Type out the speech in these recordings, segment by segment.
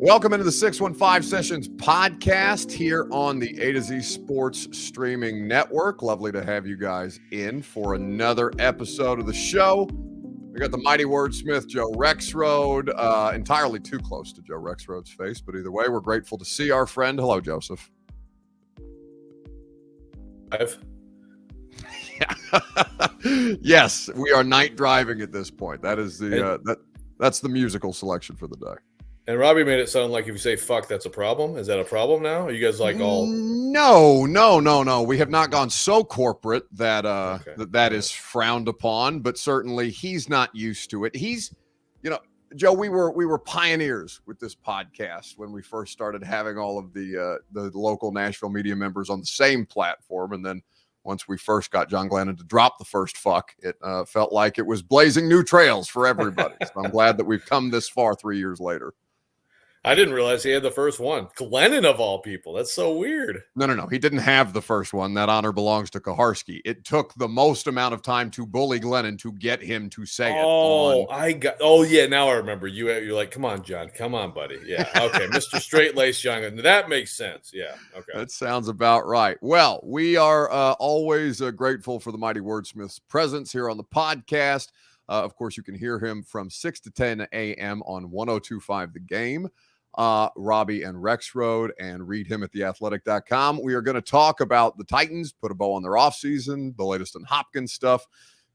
Welcome into the 615 Sessions podcast here on the A to Z Sports Streaming Network. Lovely to have you guys in for another episode of the show. We got the mighty wordsmith, Joe Rexroad, entirely too close to Joe Rexroad's face, but either way, we're grateful to see our friend. Hello, Joseph. Yes, we are night driving at this point. That is that's the musical selection for the day. And Robbie made it sound like if you say fuck, that's a problem. Is that a problem now? Are you guys like all... No. We have not gone so corporate that that is frowned upon, but certainly he's not used to it. He's, Joe, we were pioneers with this podcast when we first started having all of the local Nashville media members on the same platform. And then once we first got John Glennon to drop the first fuck, it felt like it was blazing new trails for everybody. So I'm glad that we've come this far 3 years later. I didn't realize he had the first one. Glennon of all people. That's so weird. No. He didn't have the first one. That honor belongs to Kaharski. It took the most amount of time to bully Glennon to get him to say it. Yeah. Now I remember. You're like, come on, John. Come on, buddy. Yeah. Okay. Mr. Straight-Laced John. That makes sense. Yeah. Okay. That sounds about right. Well, we are always grateful for the mighty wordsmith's presence here on the podcast. Of course, you can hear him from 6 to 10 a.m. on 102.5 The Game. Robbie and Rexroad, and read him at theathletic.com. We are going to talk about the Titans, put a bow on their offseason, the latest in Hopkins stuff.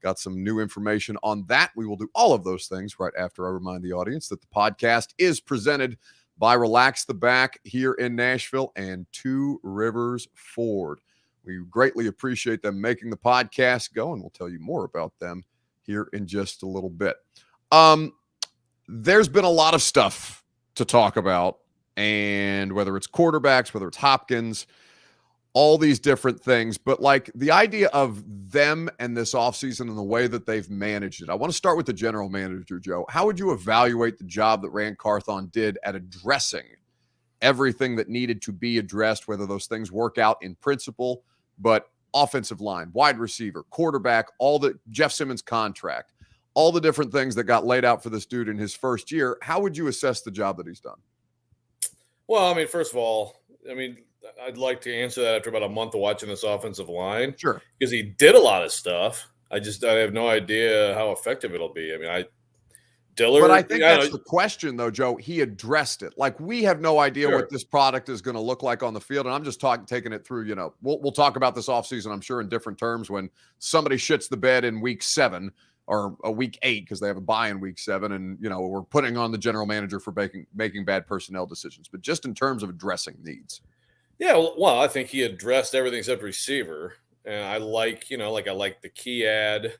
Got some new information on that. We will do all of those things right after I remind the audience that the podcast is presented by Relax the Back here in Nashville and Two Rivers Ford. We greatly appreciate them making the podcast go, and we'll tell you more about them here in just a little bit. There's been a lot of stuff to talk about, and whether it's quarterbacks, whether it's Hopkins, all these different things, but like the idea of them and this offseason and the way that they've managed it. I want to start with the general manager, Joe. How would you evaluate the job that Rand Carthon did at addressing everything that needed to be addressed, whether those things work out in principle, but offensive line, wide receiver, quarterback, all the Jeff Simmons contract, all the different things that got laid out for this dude in his first year? How would you assess the job that he's done? Well, first of all, I'd like to answer that after about a month of watching this offensive line. Sure. Because he did a lot of stuff. I have no idea how effective it'll be. Dillard. But I think that's the question, though, Joe. He addressed it. Like, we have no idea what this product is going to look like on the field. And I'm just taking it through, we'll talk about this offseason, I'm sure, in different terms when somebody shits the bed in week 7 or a week 8 because they have a bye in week 7. And, we're putting on the general manager for making bad personnel decisions. But just in terms of addressing needs. Yeah, well, I think he addressed everything except receiver. And I like the key ad.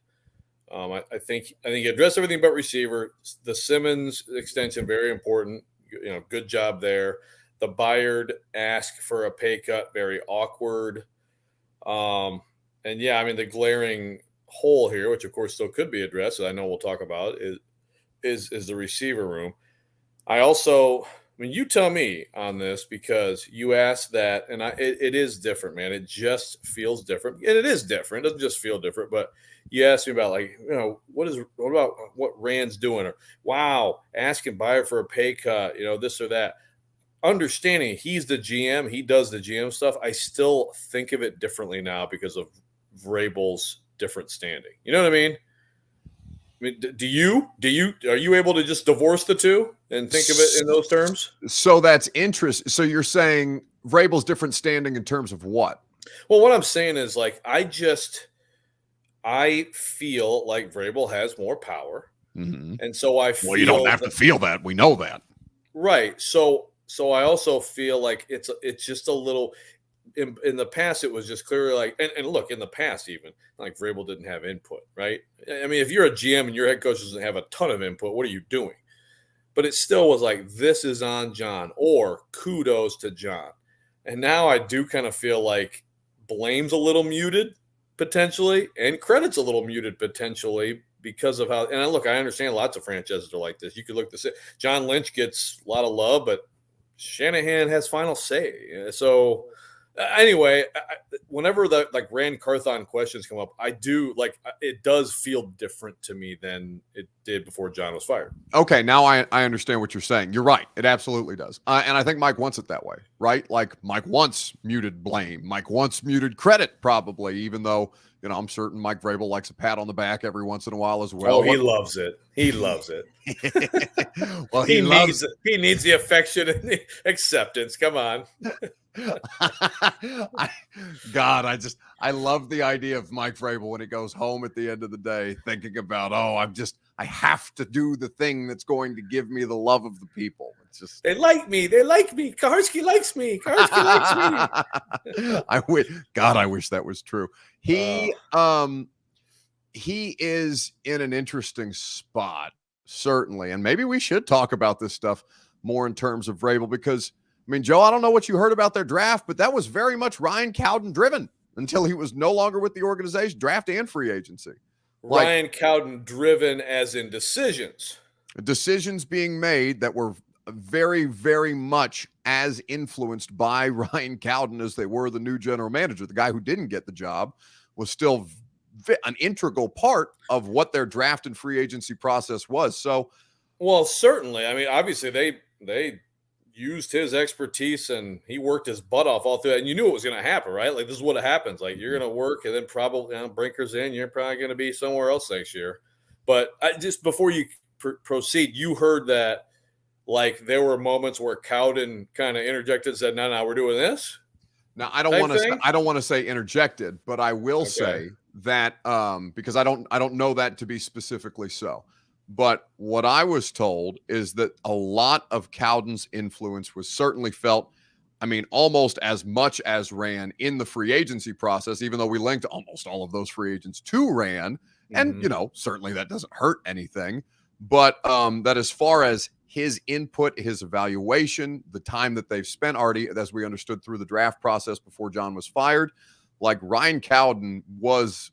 I think he addressed everything but receiver. The Simmons extension, very important. Good job there. The Byard ask for a pay cut, very awkward. And the glaring hole here, which of course still could be addressed, I know we'll talk about, is the receiver room. You tell me on this, because you asked that, and it is different, man. It just feels different, and it is different. It doesn't just feel different, but you asked me about what about what Rand's doing, or wow, asking Byard for a pay cut, this or that. Understanding he's the GM, he does the GM stuff. I still think of it differently now because of Vrabel's different standing. You know what I mean? Are you able to just divorce the two and think of it in those terms? So that's interesting. So you're saying Vrabel's different standing in terms of what? Well, what I'm saying is I feel like Vrabel has more power. Mm-hmm. And so I feel... Well, you don't have to feel that. We know that. Right. So I also feel like it's just a little... In the past, it was just clearly and look, in the past, even Vrabel didn't have input, right? If you're a GM and your head coach doesn't have a ton of input, what are you doing? But it still was this is on John, or kudos to John. And now I do kind of feel like blame's a little muted potentially, and credit's a little muted potentially because of how. And I understand lots of franchises are like this. You could look this. John Lynch gets a lot of love, but Shanahan has final say. So. Anyway, whenever the like Rand Carthon questions come up, I do like it does feel different to me than it did before John was fired. Okay, now I understand what you're saying. You're right. It absolutely does. And I think Mike wants it that way, right? Like Mike wants muted blame. Mike wants muted credit, probably, even though, you know, I'm certain Mike Vrabel likes a pat on the back every once in a while as well. Oh, he loves it. He loves it. Well, he loves it. He needs the affection and the acceptance. Come on. I love the idea of Mike Vrabel when he goes home at the end of the day thinking about, I have to do the thing that's going to give me the love of the people. It's just they like me. Kaharski likes me. I wish that was true. He is in an interesting spot, certainly, and maybe we should talk about this stuff more in terms of Vrabel because. I mean, Joe, I don't know what you heard about their draft, but that was very much Ryan Cowden driven until he was no longer with the organization, draft and free agency. Ryan Cowden driven as in decisions. Decisions being made that were very, very much as influenced by Ryan Cowden as they were the new general manager. The guy who didn't get the job was still an integral part of what their draft and free agency process was. So, well, certainly. I mean, obviously they used his expertise and he worked his butt off all through that. And you knew it was going to happen, right? Like, this is what happens. Like, you're going to work and then probably, Brinker's in, you're probably going to be somewhere else next year. But just before you proceed, you heard that, like, there were moments where Cowden kind of interjected and said, no, we're doing this. Now, I don't want to say interjected, but I will say that because I don't know that to be specifically so. But what I was told is that a lot of Cowden's influence was certainly felt, I mean, almost as much as Rand in the free agency process, even though we linked almost all of those free agents to Rand. And, you know, certainly that doesn't hurt anything. But that as far as his input, his evaluation, the time that they've spent already, as we understood through the draft process before John was fired, like Ryan Cowden was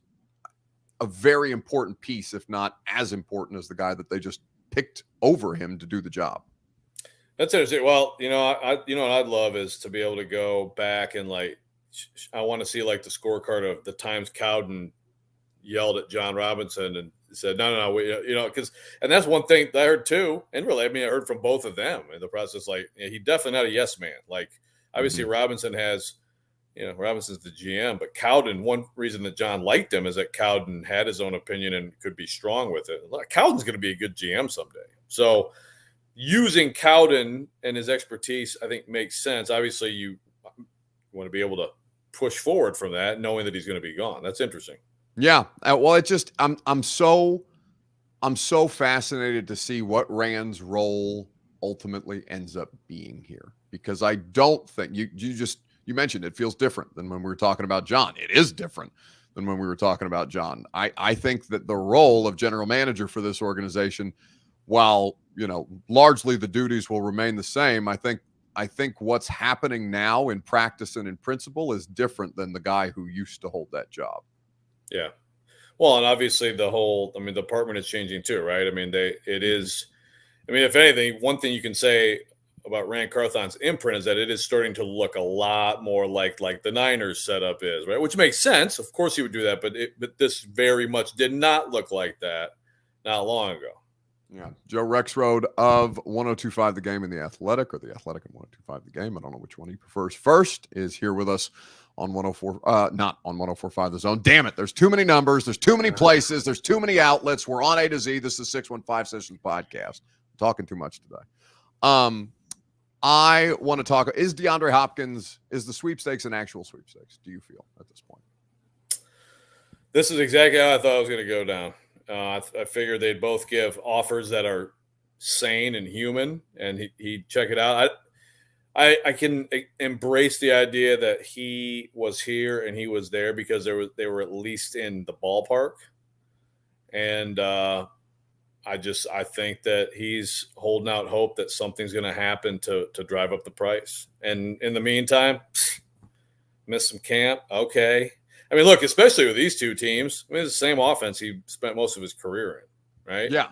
a very important piece, if not as important as the guy that they just picked over him to do the job. That's interesting. Well, what I'd love is to be able to go back and I want to see like the scorecard of the times Cowden yelled at John Robinson and said, no, and that's one thing that I heard too. And really, I mean, I heard from both of them in the process, like he definitely not a yes man. Like obviously Robinson has, Robinson's the GM, but Cowden, one reason that John liked him is that Cowden had his own opinion and could be strong with it. Cowden's going to be a good GM someday. So using Cowden and his expertise, I think makes sense. Obviously you want to be able to push forward from that, knowing that he's going to be gone. That's interesting. Yeah. Well, it just, I'm so fascinated to see what Rand's role ultimately ends up being here, because I don't think you mentioned it feels different than when we were talking about John. It is different than when we were talking about John. I think that the role of general manager for this organization, while, largely the duties will remain the same, I think what's happening now in practice and in principle is different than the guy who used to hold that job. Yeah. Well, and obviously the department is changing too, right? I mean, if anything, one thing you can say about Rand Carthon's imprint is that it is starting to look a lot more like the Niners setup is, right? Which makes sense. Of course he would do that, but this very much did not look like that not long ago. Yeah. Joe Rexrode of 102.5 The Game and The Athletic, or The Athletic and 102.5 The Game, I don't know which one he prefers first, is here with us on 104, not on 104.5 The Zone. Damn it. There's too many numbers. There's too many places. There's too many outlets. We're on A to Z. This is the 615 Sessions podcast. I'm talking too much today. I want to talk, is DeAndre Hopkins, is the sweepstakes an actual sweepstakes, do you feel at this point? This is exactly how I thought it was going to go down. I figured they'd both give offers that are sane and human, and he'd check it out. I can embrace the idea that he was here and he was there because they were at least in the ballpark. And I think that he's holding out hope that something's going to happen to drive up the price. And in the meantime, miss some camp. Okay. I mean, look, especially with these two teams, it's the same offense he spent most of his career in, right? Yeah.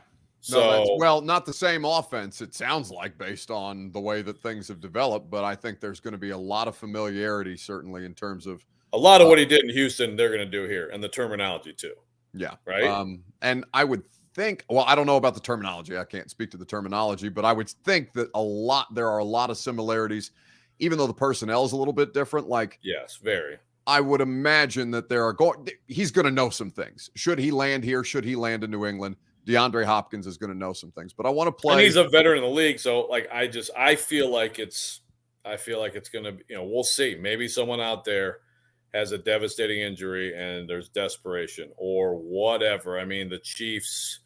No, that's So not the same offense, it sounds like, based on the way that things have developed, but I think there's going to be a lot of familiarity, certainly in terms of a lot of uh, what he did in Houston, they're going to do here, and the terminology too, yeah. right? And I would think, well, I don't know about the terminology. I can't speak to the terminology, but I would think that there are a lot of similarities, even though the personnel is a little bit different. Like, Yes, very. I would imagine that he's going to know some things. Should he land here? Should he land in New England? DeAndre Hopkins is going to know some things, but I want to And play. he's a veteran in the league, so like I feel like it's going to, we'll see. Maybe someone out there has a devastating injury and there's desperation or whatever. I mean, the Chiefs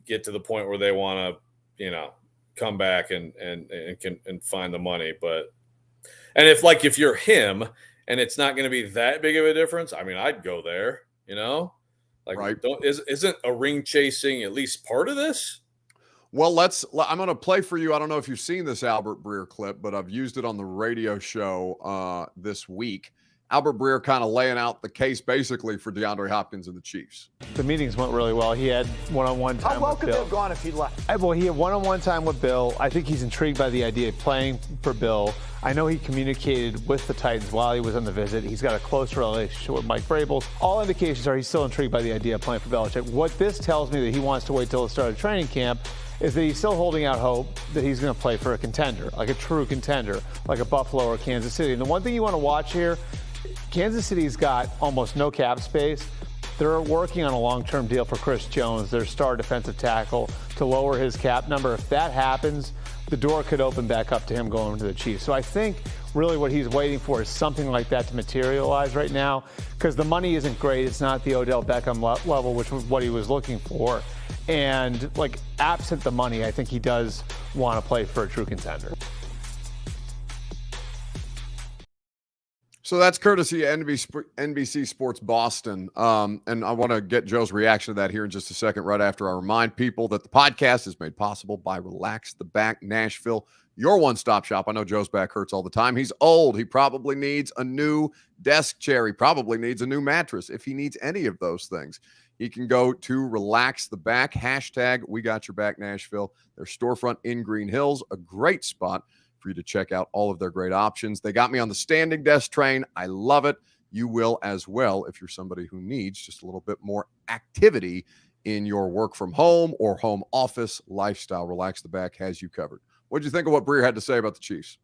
get to the point where they want to, come back and find the money. But if you're him and it's not going to be that big of a difference, I mean, I'd go there. Like, Right. Isn't a ring chasing at least part of this? Well, I'm going to play for you. I don't know if you've seen this Albert Breer clip, but I've used it on the radio show this week. Albert Breer kind of laying out the case basically for DeAndre Hopkins and the Chiefs. The meetings went really well. He had one-on-one time with Bill. How well could they have gone if he left? Well, he had one-on-one time with Bill. I think he's intrigued by the idea of playing for Bill. I know he communicated with the Titans while he was on the visit. He's got a close relationship with Mike Vrabel. All indications are he's still intrigued by the idea of playing for Belichick. What this tells me that he wants to wait till the start of training camp is that he's still holding out hope that he's going to play for a contender, like a true contender, like a Buffalo or Kansas City. And the one thing you want to watch here, Kansas City's got almost no cap space. They're working on a long-term deal for Chris Jones, their star defensive tackle, to lower his cap number. If that happens, the door could open back up to him going to the Chiefs. So I think really what he's waiting for is something like that to materialize right now, because the money isn't great. It's not the Odell Beckham level, which was what he was looking for. And like, absent the money, I think he does want to play for a true contender. So that's courtesy of NBC Sports Boston. And I want to get Joe's reaction to that here in just a second, right after I remind people that the podcast is made possible by Relax the Back Nashville, your one-stop shop. I know Joe's back hurts all the time. He's old. He probably needs a new desk chair. He probably needs a new mattress. If he needs any of those things, he can go to Relax the Back, hashtag We Got Your Back Nashville. Their storefront in Green Hills, a great spot for you to check out all of their great options. They got me on the standing desk train. I love it. You will as well if you're somebody who needs just a little bit more activity in your work from home or home office lifestyle. Relax the Back has you covered. What did you think of what Breer had to say about the Chiefs?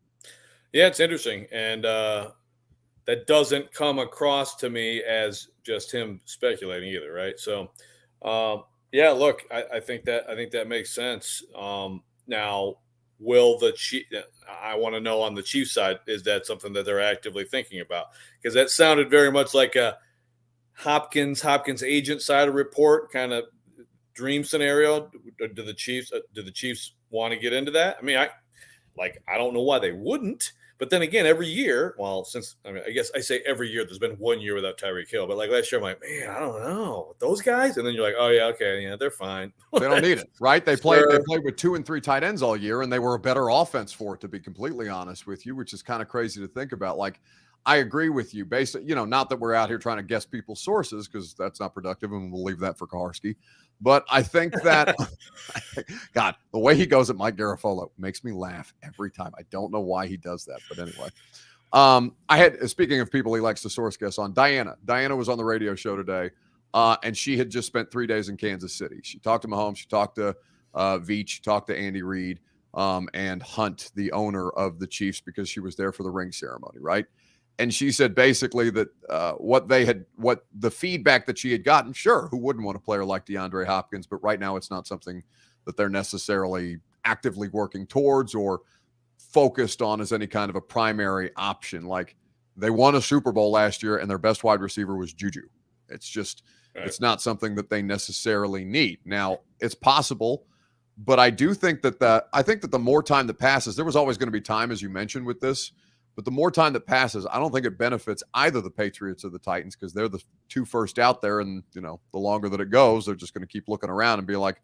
Yeah, it's interesting. And that doesn't come across to me as just him speculating either, right? So, yeah, look, I think that makes sense. Now, will the Chief? I want to know on the Chiefs side, is that something that they're actively thinking about? Because that sounded very much like a Hopkins agent side of report kind of dream scenario. Do the Chiefs want to get into that? I mean, I don't know why they wouldn't. But then again, every year, I guess I say every year, there's been 1 year without Tyreek Hill. But like last year, I'm like, man, I don't know. Those guys? And then you're like, oh, yeah, okay, yeah, they're fine. They don't need it, right? They played with 2 and 3 tight ends all year, and they were a better offense for it, to be completely honest with you, which is kind of crazy to think about. Like, I agree with you. Not that we're out here trying to guess people's sources, because that's not productive, and we'll leave that for Kaharski. But I think that, God, the way he goes at Mike Garafolo makes me laugh every time. I don't know why he does that, but anyway. Speaking of people he likes to source guests on, Diana. Diana was on the radio show today, and she had just spent 3 days in Kansas City. She talked to Mahomes, she talked to Veach, she talked to Andy Reid, and Hunt, the owner of the Chiefs, because she was there for the ring ceremony, right? And she said basically that what the feedback that she had gotten, sure, who wouldn't want a player like DeAndre Hopkins, but right now it's not something that they're necessarily actively working towards or focused on as any kind of a primary option. Like, they won a Super Bowl last year and their best wide receiver was Juju. It's just, right. It's not something that they necessarily need. Now, it's possible, but I do think that the more time that passes, there was always going to be time, as you mentioned, with this. But the more time that passes, I don't think it benefits either the Patriots or the Titans, because they're the 2 first out there. And, the longer that it goes, they're just going to keep looking around and be like,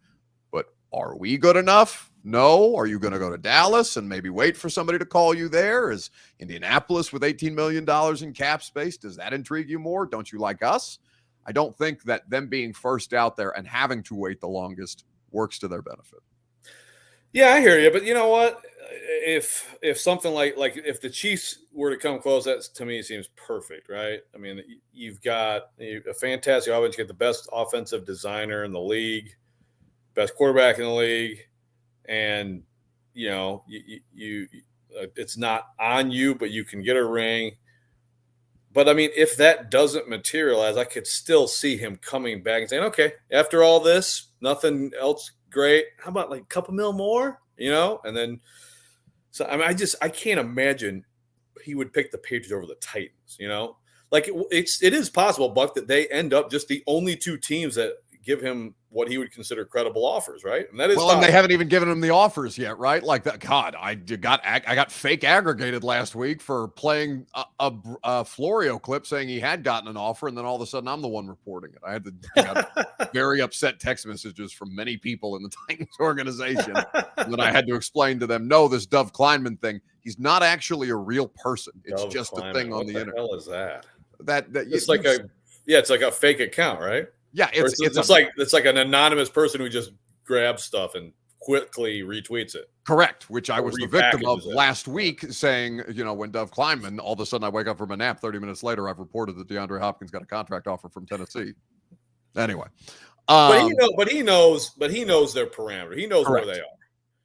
but are we good enough? No. Are you going to go to Dallas and maybe wait for somebody to call you there? Is Indianapolis with $18 million in cap space, does that intrigue you more? Don't you like us? I don't think that them being first out there and having to wait the longest works to their benefit. Yeah, I hear you, but you know what? If something like if the Chiefs were to come close, that to me seems perfect, right? I mean, you've got a fantastic offense. You get the best offensive designer in the league, best quarterback in the league, and you it's not on you, but you can get a ring. But I mean, if that doesn't materialize, I could still see him coming back and saying, "Okay, after all this, nothing else great. How about like a couple mil more?" And then, so I mean, I can't imagine he would pick the Patriots over the Titans. Like it is possible, Buck, that they end up just the only two teams that give him what he would consider credible offers, right? And that is and they haven't even given him the offers yet, right? Like that. God, I got fake aggregated last week for playing a Florio clip saying he had gotten an offer, and then all of a sudden I'm the one reporting it. I got very upset text messages from many people in the Titans organization, and then I had to explain to them, no, this Dov Kleinman thing, he's not actually a real person. It's Dov just Kleinman. a thing on the internet. What the hell is that? It's it's like a fake account, right? Yeah, it's like an anonymous person who just grabs stuff and quickly retweets it. Correct, which I was the victim of last week, saying, when Dov Kleinman, all of a sudden I wake up from a nap, 30 minutes later, I've reported that DeAndre Hopkins got a contract offer from Tennessee. Anyway. But he knows their parameter. He knows correct. Where they are.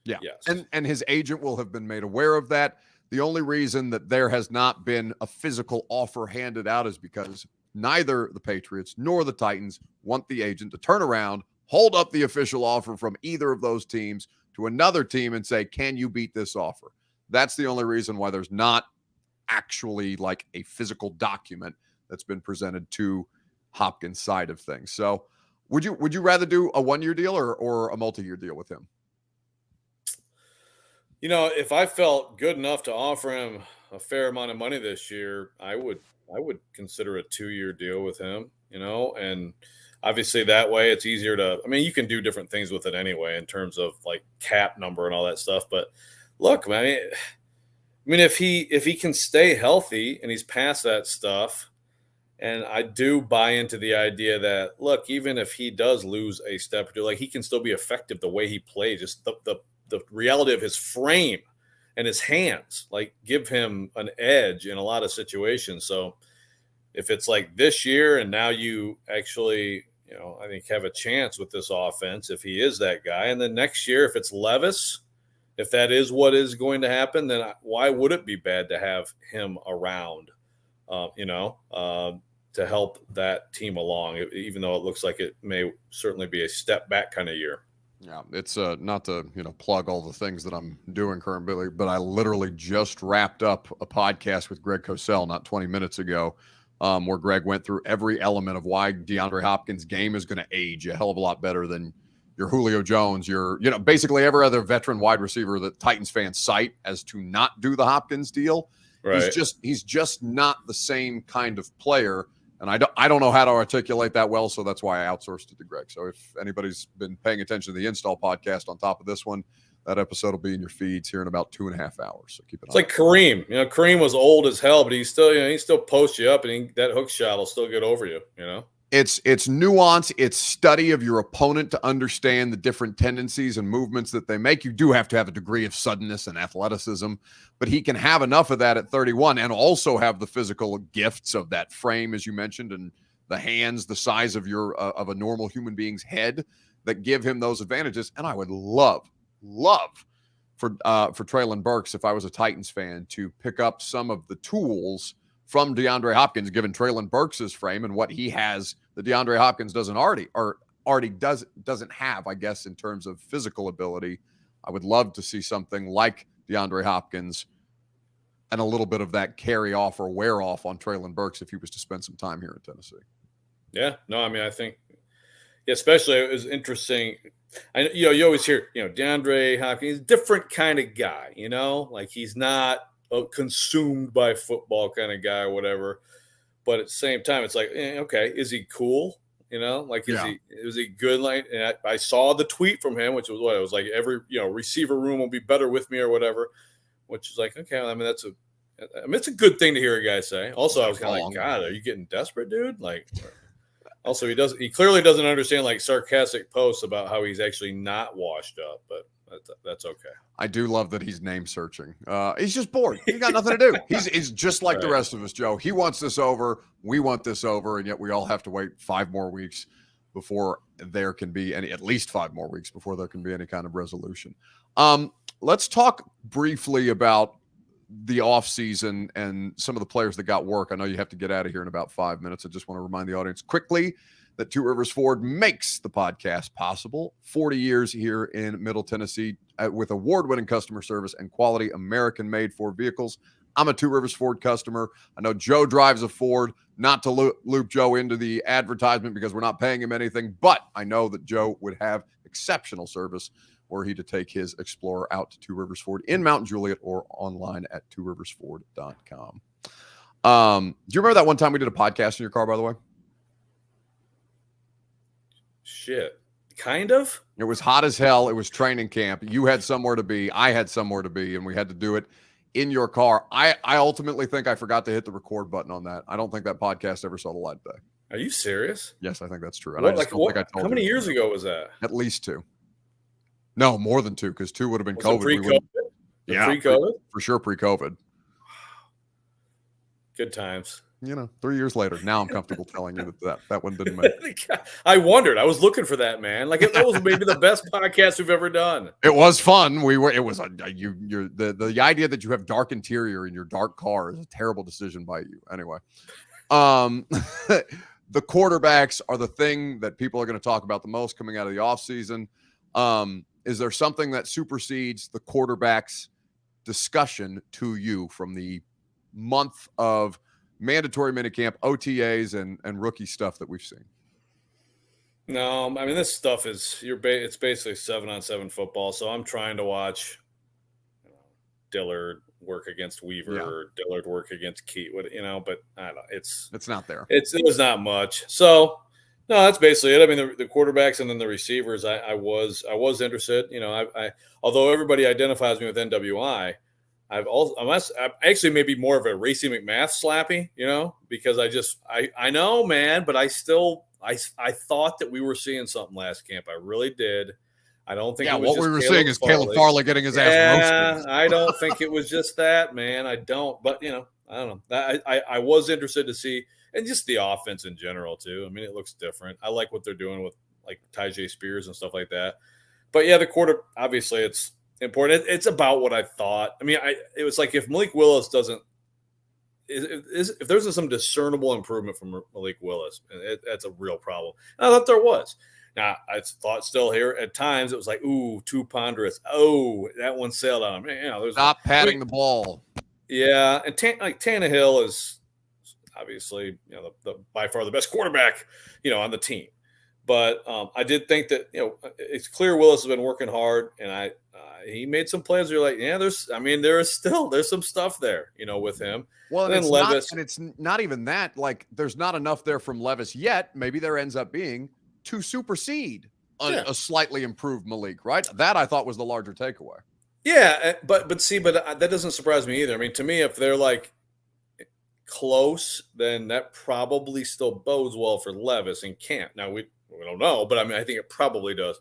Yeah. Yes. And his agent will have been made aware of that. The only reason that there has not been a physical offer handed out is because neither the Patriots nor the Titans want the agent to turn around, hold up the official offer from either of those teams to another team and say, can you beat this offer? That's the only reason why there's not actually like a physical document that's been presented to Hopkins' side of things. So would you rather do a 1-year deal or a multi-year deal with him? If I felt good enough to offer him a fair amount of money this year, I would consider a 2-year deal with him, and obviously that way it's easier to, I mean, you can do different things with it anyway in terms of like cap number and all that stuff. But look, man, I mean, if he can stay healthy and he's past that stuff, and I do buy into the idea that, look, even if he does lose a step or two, like he can still be effective the way he plays, just the reality of his frame and his hands, like give him an edge in a lot of situations. So if it's like this year and now you actually, I think have a chance with this offense if he is that guy. And then next year, if it's Levis, if that is what is going to happen, then why would it be bad to have him around, to help that team along, even though it looks like it may certainly be a step back kind of year. Yeah, it's not to plug all the things that I'm doing currently, but I literally just wrapped up a podcast with Greg Cosell not 20 minutes ago, where Greg went through every element of why DeAndre Hopkins' game is going to age a hell of a lot better than your Julio Jones, your basically every other veteran wide receiver that Titans fans cite as to not do the Hopkins deal. Right. He's just not the same kind of player. And I don't know how to articulate that well, so that's why I outsourced it to Greg. So if anybody's been paying attention to the Install podcast on top of this one, that episode will be in your feeds here in about 2.5 hours. So keep it on. It's like Kareem. Kareem was old as hell, but he still posts you up, and that hook shot will still get over you. It's nuance, it's study of your opponent to understand the different tendencies and movements that they make. You do have to have a degree of suddenness and athleticism, but he can have enough of that at 31 and also have the physical gifts of that frame, as you mentioned, and the hands, the size of of a normal human being's head that give him those advantages. And I would love for Treylon Burks, if I was a Titans fan, to pick up some of the tools from DeAndre Hopkins, given Treylon Burks' frame and what he has that DeAndre Hopkins doesn't have, I guess, in terms of physical ability. I would love to see something like DeAndre Hopkins and a little bit of that carry off or wear off on Treylon Burks if he was to spend some time here in Tennessee. Yeah, no, I mean, I think, especially it was interesting. You always hear, DeAndre Hopkins, different kind of guy, like he's not a consumed by football kind of guy or whatever. But at the same time, it's like, okay, is he cool? Is he good? Like, and I saw the tweet from him, which was what it was like. Every receiver room will be better with me or whatever. Which is like, okay, I mean it's a good thing to hear a guy say. Also, I was kind of like, God, are you getting desperate, dude? Like, Also, he clearly doesn't understand like sarcastic posts about how he's actually not washed up, but that's okay. I do love that he's name searching. He's just bored. He's got nothing to do. He's just like the rest of us, Joe. He wants this over. We want this over, and yet we all have to wait 5 more weeks before there can be at least 5 more weeks before there can be any kind of resolution. Let's talk briefly about the offseason and some of the players that got work. I know you have to get out of here in about 5 minutes. I just want to remind the audience quickly that Two Rivers Ford makes the podcast possible. 40 years here in Middle Tennessee with award-winning customer service and quality American-made Ford vehicles. I'm a Two Rivers Ford customer. I know Joe drives a Ford. Not to loop Joe into the advertisement because we're not paying him anything, but I know that Joe would have exceptional service were he to take his Explorer out to Two Rivers Ford in Mount Juliet or online at tworiversford.com. Do you remember that one time we did a podcast in your car, by the way? Shit. Kind of. It was hot as hell. It was training camp. You had somewhere to be. I had somewhere to be, and we had to do it in your car. I ultimately think I forgot to hit the record button on that. I don't think that podcast ever saw the light of day. Are you serious? Yes, I think that's true. And how many years ago was that? At least 2. No, more than 2, because 2 would have been COVID. Pre-COVID? Yeah, pre-COVID? For sure pre-COVID. Good times. 3 years later, now I'm comfortable telling you that one didn't make. I wondered. I was looking for that, man. Like that was maybe the best podcast we've ever done. It was fun. The idea that you have dark interior in your dark car is a terrible decision by you. Anyway, the quarterbacks are the thing that people are going to talk about the most coming out of the offseason. Is there something that supersedes the quarterbacks discussion to you from the month of mandatory minicamp, OTAs, and rookie stuff that we've seen? No, I mean, this stuff is it's basically 7-on-7 football. So I'm trying to watch Dillard work against Weaver, or Dillard work against Keat, but I don't know. It's not there. There's not much. So no, that's basically it. I mean, the quarterbacks and then the receivers, I was interested. I although everybody identifies me with NWI, I'm actually maybe more of a Racy McMath slappy, because I know, man, but I thought that we were seeing something last camp. I really did. I don't think. Yeah, what we were seeing is Caleb Farley getting his ass roasted. I don't think it was just that, man. I don't. But I don't know. I was interested to see, and just the offense in general too. I mean, it looks different. I like what they're doing with like Tyjae Spears and stuff like that. But yeah, the quarter, obviously, it's important. It's about what I thought. I mean, it was like if Malik Willis doesn't, if there's some discernible improvement from Malik Willis, that's a real problem. And I thought there was. Now, I thought still here at times it was like, ooh, too ponderous. Oh, that one sailed on him. Stop patting the ball. Yeah, and Tannehill is obviously the by far the best quarterback on the team. But I did think that it's clear Willis has been working hard, and he made some plays where you're like, yeah, there's some stuff there, with him. Well, and it's not even that. Like, there's not enough there from Levis yet. Maybe there ends up being to supersede a slightly improved Malik, right? That I thought was the larger takeaway. Yeah, but that doesn't surprise me either. I mean, to me, if they're like close, then that probably still bodes well for Levis and camp. Now we don't know, but I mean, I think it probably does.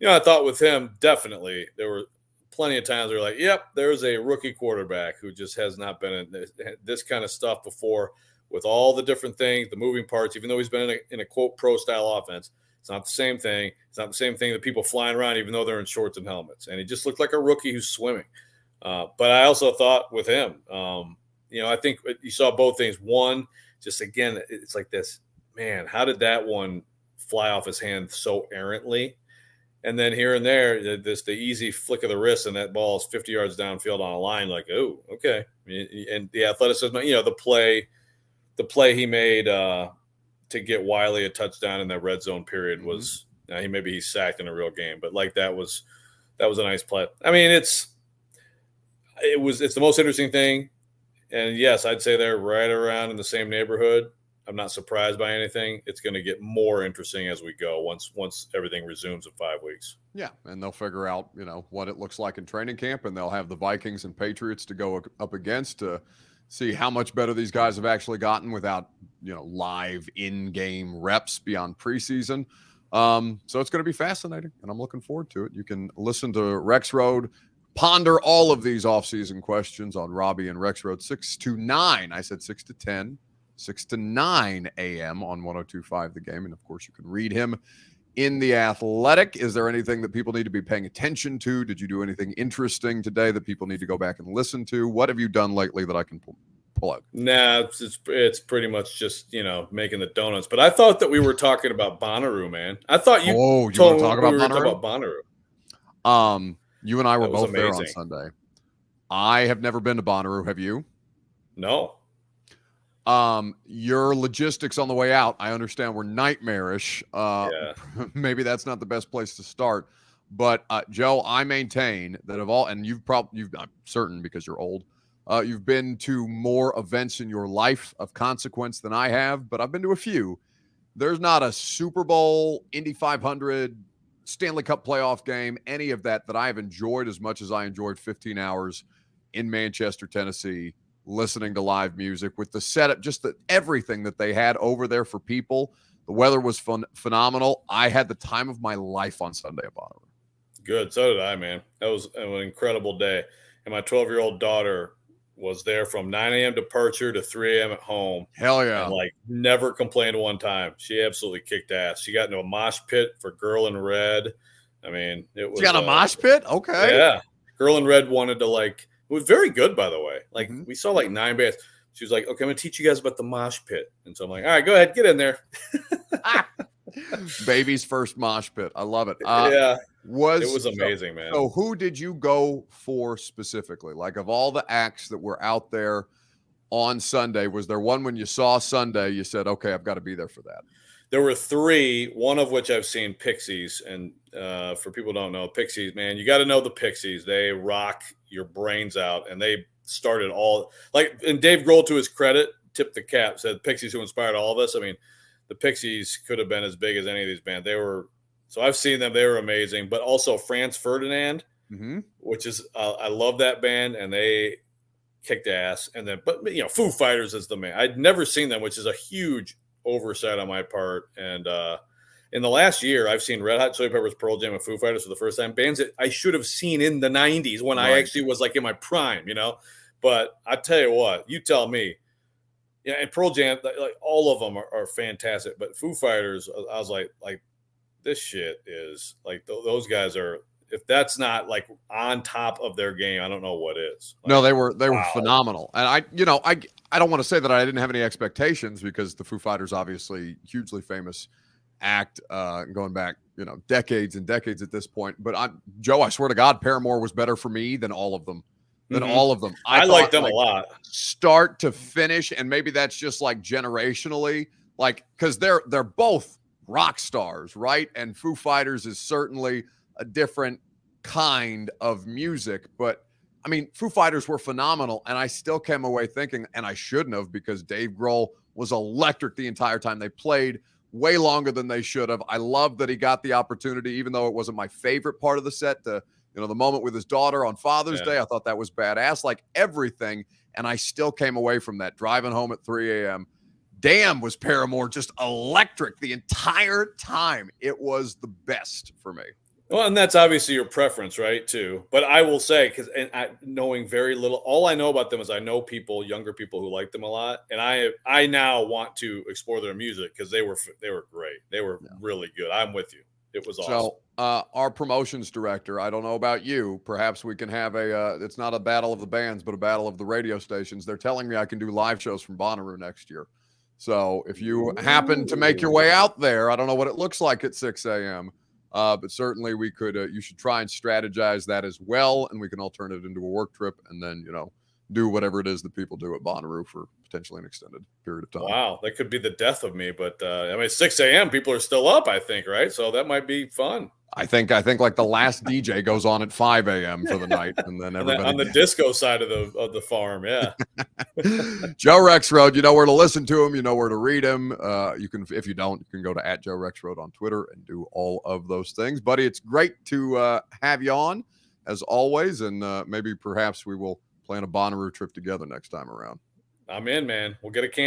I thought with him, definitely there were plenty of times where like, yep, there's a rookie quarterback who just has not been in this kind of stuff before with all the different things, the moving parts, even though he's been in a quote pro style offense. It's not the same thing. It's not the same thing that people flying around, even though they're in shorts and helmets. And he just looked like a rookie who's swimming. But I also thought with him, I think you saw both things. One, just again, it's like this, man, how did that one fly off his hand so errantly? And then here and there, the easy flick of the wrist, and that ball is 50 yards downfield on a line. Like, oh, okay. And the athleticism, the play he made to get Wiley a touchdown in that red zone period was he sacked in a real game, but like that was a nice play. I mean, it's the most interesting thing. And yes, I'd say they're right around in the same neighborhood. I'm not surprised by anything. It's going to get more interesting as we go once everything resumes in 5 weeks. Yeah, and they'll figure out, what it looks like in training camp, and they'll have the Vikings and Patriots to go up against to see how much better these guys have actually gotten without, live in-game reps beyond preseason. So it's going to be fascinating, and I'm looking forward to it. You can listen to Rex Road ponder all of these offseason questions on Robbie and Rex Road 6 to 9. I said 6 to 10, 6 to 9 a.m. on 102.5 The Game. And, of course, you can read him in The Athletic. Is there anything that people need to be paying attention to? Did you do anything interesting today that people need to go back and listen to? What have you done lately that I can plug? Nah, it's pretty much just, making the donuts. But I thought that we were talking about Bonnaroo, man. I thought you want to talk about Bonnaroo? You and I were both there on Sunday. I have never been to Bonnaroo. Have you? No. Your logistics on the way out, I understand, were nightmarish. Maybe that's not the best place to start. But Joe, I maintain that of all, and I'm certain because you're old, you've been to more events in your life of consequence than I have, but I've been to a few. There's not a Super Bowl, Indy 500, Stanley Cup playoff game, any of that I have enjoyed as much as I enjoyed 15 hours in Manchester, Tennessee, listening to live music with the setup, just everything that they had over there for people. The weather was phenomenal. I had the time of my life on Sunday at Bonnaroo. Good. So did I, man. That was an incredible day. And my 12-year-old daughter was there from 9 a.m. departure to 3 a.m. at home. Hell yeah. And never complained one time. She absolutely kicked ass. She got into a mosh pit for Girl in Red. I mean, it was. She got a mosh pit? Okay. Yeah. Girl in Red wanted to it was very good, by the way. We saw 9 bands. She was like, okay, I'm going to teach you guys about the mosh pit. And so I'm like, all right, go ahead, get in there. Baby's first mosh pit. I love it. It was So, amazing, man. So who did you go for specifically? Of all the acts that were out there on Sunday, was there one when you saw Sunday, you said, okay, I've got to be there for that? There were 3, one of which I've seen, Pixies. And for people who don't know, Pixies, man, you got to know the Pixies. They rock your brains out. And they started and Dave Grohl, to his credit, tipped the cap, said Pixies who inspired all of us. I mean, the Pixies could have been as big as any of these bands. So I've seen them. They were amazing. But also Franz Ferdinand, which is, I love that band, and they kicked ass. And then, but Foo Fighters is the man. I'd never seen them, which is a huge oversight on my part. And in the last year, I've seen Red Hot Chili Peppers, Pearl Jam, and Foo Fighters for the first time. Bands that I should have seen in the 90s when I actually was in my prime, But I tell you what, you tell me. Yeah, and Pearl Jam, all of them are fantastic. But Foo Fighters, I was like this shit is those guys are. If that's not on top of their game, I don't know what is. No, they were phenomenal. And I don't want to say that I didn't have any expectations, because the Foo Fighters, obviously hugely famous act, going back, decades and decades at this point. But Joe, I swear to God, Paramore was better for me than all of them. All of them. I like them a lot. Start to finish, and maybe that's just generationally, because they're both rock stars, right? And Foo Fighters is certainly a different kind of music, but I mean, Foo Fighters were phenomenal, and I still came away thinking, and I shouldn't have, because Dave Grohl was electric the entire time. They played way longer than they should have. I love that he got the opportunity, even though it wasn't my favorite part of the set, the moment with his daughter on Father's Day. I thought that was badass, everything. And I still came away from that driving home at 3 a.m. Damn, was Paramore just electric the entire time. It was the best for me. Well, and that's obviously your preference, right, too. But I will say, knowing very little, all I know about them is I know younger people who like them a lot. And I now want to explore their music, because they were great. They were really good. I'm with you. It was awesome. So our promotions director, I don't know about you, perhaps we can have it's not a battle of the bands, but a battle of the radio stations. They're telling me I can do live shows from Bonnaroo next year. So if you happen to make your way out there, I don't know what it looks like at 6 a.m., but certainly we could, you should try and strategize that as well. And we can all turn it into a work trip, and then, do whatever it is that people do at Bonnaroo for potentially an extended period of time. Wow, that could be the death of me. But 6 a.m. people are still up, I think, right? So that might be fun. I think the last DJ goes on at 5 a.m. for the night, and then everybody on the disco side of the farm. Yeah. Joe Rexroad, you know where to listen to him. You know where to read him. You can, if you don't, you can go to @Joe Rexroad on Twitter and do all of those things. Buddy, it's great to have you on as always. And maybe perhaps we will plan a Bonnaroo trip together next time around. I'm in, man. We'll get a can.